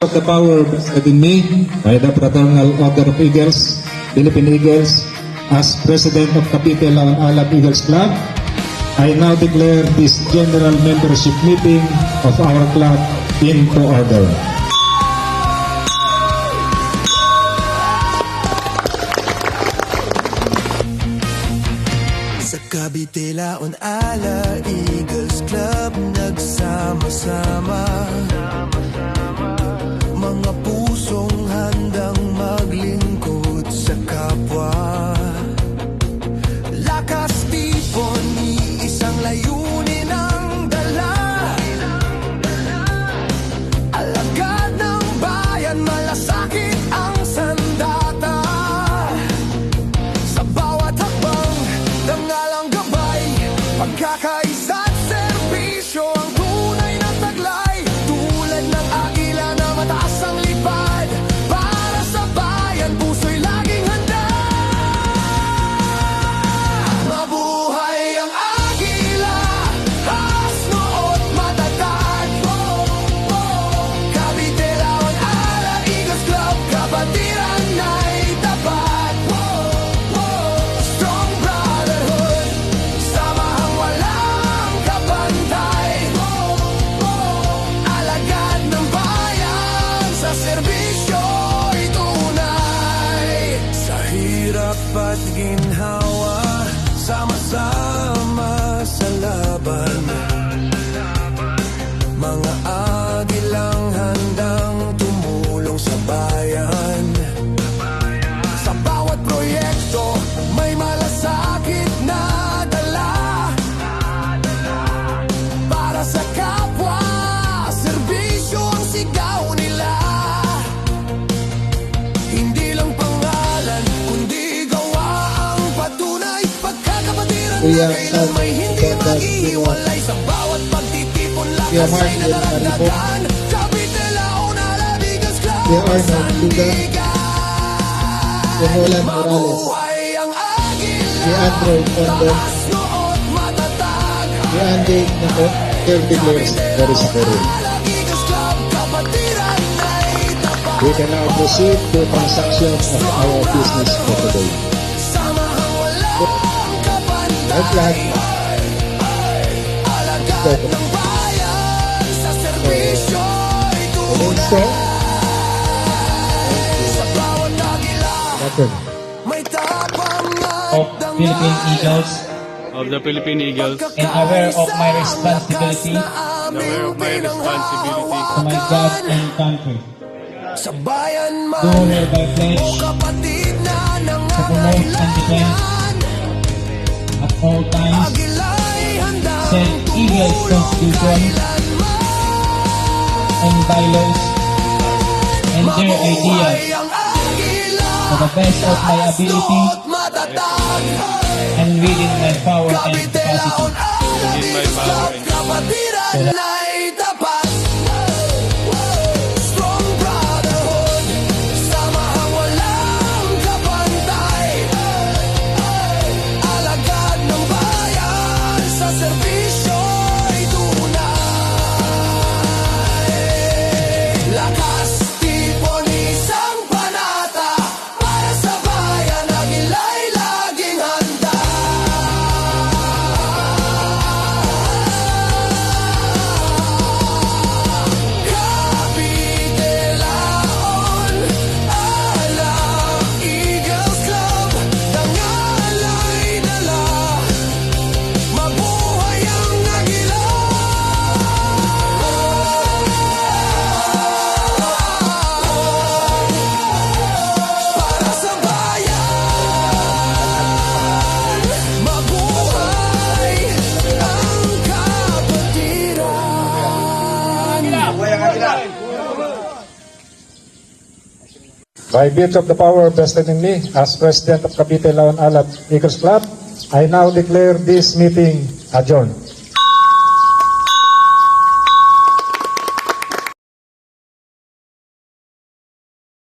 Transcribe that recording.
of the power vested in me by the Fraternal Order of Eagles, Philippine Eagles, as President of Cavite Laon Alab Eagles Club, I now declare this general membership meeting of our club into order. Sa Cavite Laon Ala Eagles Club nagsama-sama, mga pusong handang maglingkod sa kapwa. Lakas tipon, isang layunin ang dala, alagad ng bayan, malasakit ang sandata. Sa bawat hakbang, dangalang gabay, pagkakaisa at serbisyo ang tunay na taglay. Tulad ng agila na mataas ang lipad, para sa bayan, puso'y laging handa. Mabuhay ang agila, taas noo't matatag. Cavite Laon Ala Eagles Club, kapatiran na'y tapat. Strong brotherhood, samahang walang kapantay. Alagad ng bayan, sa serbisyo'y tunay. Sa hirap at ginhawa, sama-sama sa laban. Mga agilang handang tumulong sa bayan. Sa bawat proyekto, may malasakit na dala, para sa kapwa, serbisyo ang sigaw nila. Hindi lang pangalan, kundi gawa ang patunay. Pagkakapatiran na kailan may hindi mag-iwalay. Sa bawat pagtitipon, lakas ay nadaragdagan. Cavite Laon Ala Eagles Club, sandigan. Roland Morales, Mabuhay ang agila, Leandro Tondo, taas noo't matatag. Andy Nako, Kirby Blaze, Boris Corey. Ala Eagles Club, kapatiran na'y tapat. We can now proceed to transactions of our business for today. Samahang walang kapantay. Red flag. Alagad ng bayan, sa serbisyo'y Next tunay. step, Sa bawat agila, Button. may tapang of at Philippine dangal. Eagles of the Philippine Eagles, and aware of my responsibility aware of my responsibility to my God and country. Sa bayan Do man, hereby pledge o kapatid na to promote and defend nangangailangan, at all times agila'y handang said Eagles Constitution kailanman. and bylaws and their ideas Mabuhay ang agila, to the best of my ability taas noo't matatag. and within my power and Cavite capacity. Laon Ala Within my Eagles power Club, and kapatiran na'y tapat. Strong brotherhood, samahang walang kapantay. Alagad ng bayan, sa serbisyo'y tunay. Lakas tipon, isang panata, para sa bayan, agila'y laging handa. Cavite Laon Ala Eagles Club, dangala'y dala, mabuhay ang agila. Para sa bayan, mabuhay ang kapatiran. By virtue of the power vested in me as President of Cavite Laon Alab Eagles Club, I now declare this meeting adjourned.